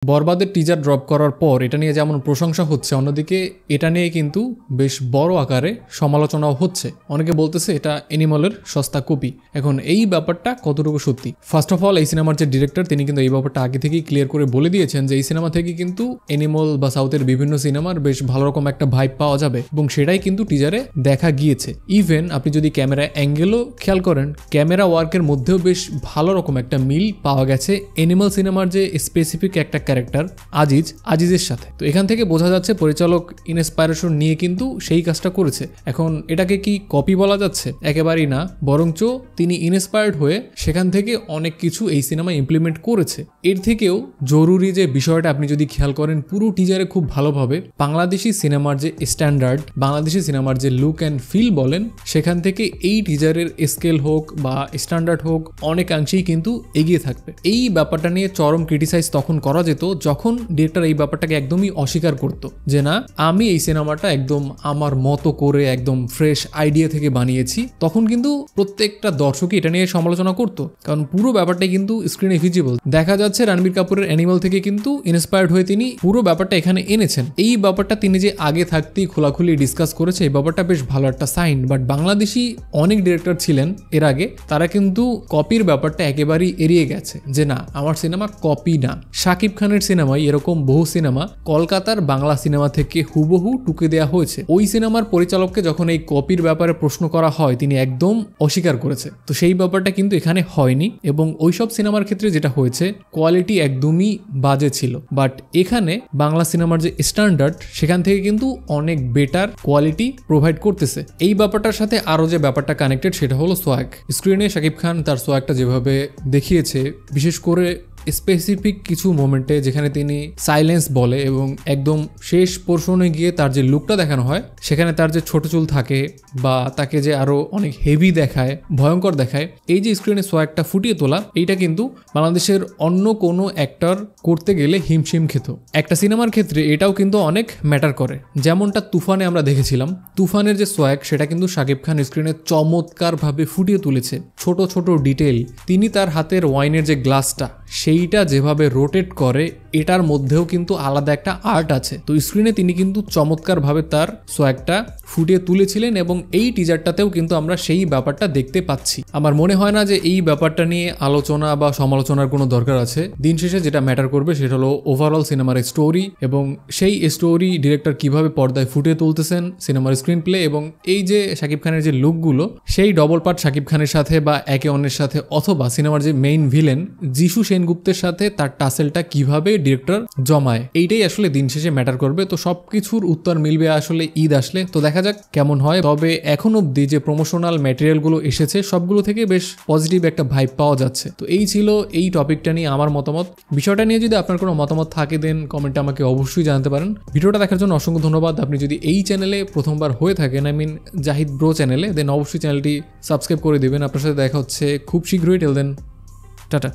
বরবাদের teaser drop করার পর এটা নিয়ে যেমন প্রশংসা হচ্ছে, অন্যদিকে এটা নিয়ে কিন্তু বেশ বড় আকারে সমালোচনাও হচ্ছে। অনেকে বলতেছে এটা অ্যানিমালের সস্তা কপি। এখন এই ব্যাপারটা কতটুকু সত্যি? ফার্স্ট অফ অল, এই সিনেমার যে ডিরেক্টর তিনি কিন্তু এই ব্যাপারটা আগে থেকেই ক্লিয়ার করে বলে দিয়েছেন যে এই সিনেমা থেকে কিন্তু অ্যানিমাল বা সাউথের বিভিন্ন সিনেমার বেশ ভালো রকম একটা ভাইব পাওয়া যাবে, এবং সেটাই কিন্তু টিজারে দেখা গিয়েছে। ইভেন আপনি যদি ক্যামেরা অ্যাঙ্গেলও খেয়াল করেন, ক্যামেরা ওয়ার্কের মধ্যেও বেশ ভালো রকম একটা মিল পাওয়া গেছে অ্যানিমাল সিনেমার যে স্পেসিফিক একটা ক্যারেক্টার আজিজের সাথে। তো এখান থেকে বোঝা যাচ্ছে পরিচালক ইন্সপাইরেশন নিয়ে কিন্তু সেই কাজটা করেছে। এখন এটাকে কি কপি বলা যাচ্ছে? একেবারেই না, বরঞ্চ তিনি ইন্সপায়ার্ড হয়ে সেখান থেকে অনেক কিছু এই সিনেমা ইমপ্লিমেন্ট করেছে। এর থেকেও জরুরি যে বিষয়টা আপনি যদি খেয়াল করেন পুরো টিজারে খুব ভালোভাবে বাংলাদেশি সিনেমার যে স্ট্যান্ডার্ড, বাংলাদেশি সিনেমার যে লুক অ্যান্ড ফিল বলেন, সেখান থেকে এই টিজারের স্কেল হোক বা স্ট্যান্ডার্ড হোক অনেকাংশেই কিন্তু এগিয়ে থাকবে। এই ব্যাপারটা নিয়ে চরম ক্রিটিসাইজ তখন করা যেত যখন ডিরেক্টর এই ব্যাপারটাকে একদমই অস্বীকার করতো, যে না আমি এই সিনেমাটা একদম আমার মতো করে একদম ফ্রেশ আইডিয়া থেকে বানিয়েছি। তখন কিন্তু প্রত্যেকটা দর্শকই এটা নিয়ে সমালোচনা করতো, কারণ পুরো ব্যাপারটাই কিন্তু স্ক্রিনে ভিজিবল। দেখা যাচ্ছে রণবীর কাপুরের অ্যানিমাল থেকে কিন্তু ইন্সপায়ার্ড হয়ে তিনি পুরো ব্যাপারটা এখানে এনেছেন। এই ব্যাপারটা তিনি যে আগে থাকতেই খোলাখুলি ডিসকাস করেছে, এই ব্যাপারটা বেশ ভালো একটা সাইন। বাট বাংলাদেশি অনেক ডিরেক্টর ছিলেন এর আগে, তারা কিন্তু কপির ব্যাপারটা একেবারেই এড়িয়ে গেছে, যে না আমার সিনেমা কপি না। শাকিব খানের সিনেমায় এরকম বহু সিনেমা কলকাতার বাংলা সিনেমা থেকে হুবহু টুকে দেওয়া হয়েছে। ওই সিনেমার পরিচালককে যখন এই কপির ব্যাপারে প্রশ্ন করা হয় তিনি একদম অস্বীকার করেছে। তো সেই ব্যাপারটা কিন্তু এখানে হয়নি, এবং ওইসব সিনেমার ক্ষেত্রে যেটা হয়েছে কোয়ালিটি একদমই বাজে ছিল। বাট এখানে বাংলা সিনেমার যে স্ট্যান্ডার্ড সেখান থেকে কিন্তু অনেক বেটার কোয়ালিটি প্রোভাইড করতেছে। এই ব্যাপারটার সাথে আরও যে ব্যাপারটা কানেক্টেড সেটা হলো সোয়াগ। স্ক্রিনে শাকিব খান তার সোয়াগটা যেভাবে দেখিয়েছে, বিশেষ করে স্পেসিফিক কিছু মোমেন্টে যেখানে তিনি সাইলেন্স বলে এবং একদম শেষ পোর্শনে গিয়ে তার যে লুকটা দেখানো হয়, সেখানে তার যে ছোট চুল থাকে বা তাকে যে আরো অনেক হেভি দেখায়, ভয়ঙ্কর দেখায়, এই যে স্ক্রিনে সোয়াগটা ফুটিয়ে তোলা, এইটা কিন্তু বাংলাদেশের অন্য কোনো অ্যাক্টর করতে গেলে হিমশিম খেত। একটা সিনেমার ক্ষেত্রে এটাও কিন্তু অনেক ম্যাটার করে, যেমনটা তুফানে আমরা দেখেছিলাম। তুফানের যে সোয়াগ সেটা কিন্তু শাকিব খান স্ক্রিনে চমৎকারভাবে ফুটিয়ে তুলেছে। ছোট ছোট ডিটেল, তিনি তার হাতের ওয়াইনের যে গ্লাসটা সেইটা যেভাবে রোটেট করে, এটার মধ্যেও কিন্তু আলাদা একটা আর্ট আছে। তো স্ক্রিনে তিনি কিন্তু চমৎকারভাবে তার সোয়াগটা ফুটিয়ে তুলেছিলেন, এবং এই টিজারটাতেও কিন্তু আমরা সেই ব্যাপারটা দেখতে পাচ্ছি। আমার মনে হয় না যে এই ব্যাপারটা নিয়ে আলোচনা বা সমালোচনার কোনো দরকার আছে। দিন শেষে যেটা ম্যাটার করবে সেটা হলো ওভারঅল সিনেমার স্টোরি, এবং সেই স্টোরি ডিরেক্টর কিভাবে পর্দায় ফুটিয়ে তুলতেছেন, সিনেমার স্ক্রিন প্লে, এবং এই যে শাকিব খানের যে লুকগুলো, সেই ডবল পার্ট শাকিব খানের সাথে বা একে অন্যের সাথে, অথবা সিনেমার যে মেইন ভিলেন যিশু সেনগুপ্তের সাথে তার টাসেলটা কিভাবে ডিরেক্টর জমায়, এইটাই আসলে দিন শেষে ম্যাটার করবে। তো সবকিছুর উত্তর মিলবে আসলে ঈদ আসলে। তো দেখা যাক কেমন হয়। তবে এখন অব্দি যে প্রমোশনাল ম্যাটেরিয়ালগুলো এসেছে সবগুলো থেকে বেশ পজিটিভ একটা ভাইব পাওয়া যাচ্ছে। তো এই ছিল এই টপিকটা নিয়ে আমার মতামত। বিষয়টা নিয়ে যদি আপনার কোনো মতামত থাকে দেন কমেন্টে আমাকে অবশ্যই জানাতে পারেন। ভিডিওটা দেখার জন্য অসংখ্য ধন্যবাদ। আপনি যদি এই চ্যানেলে প্রথমবার হয়ে থাকেন, জাহিদ ব্রো চ্যানেলে, দেন অবশ্যই চ্যানেলটি সাবস্ক্রাইব করে দেবেন। আপনার সাথে দেখা হচ্ছে খুব শীঘ্রই। টেল দেন, টাটা।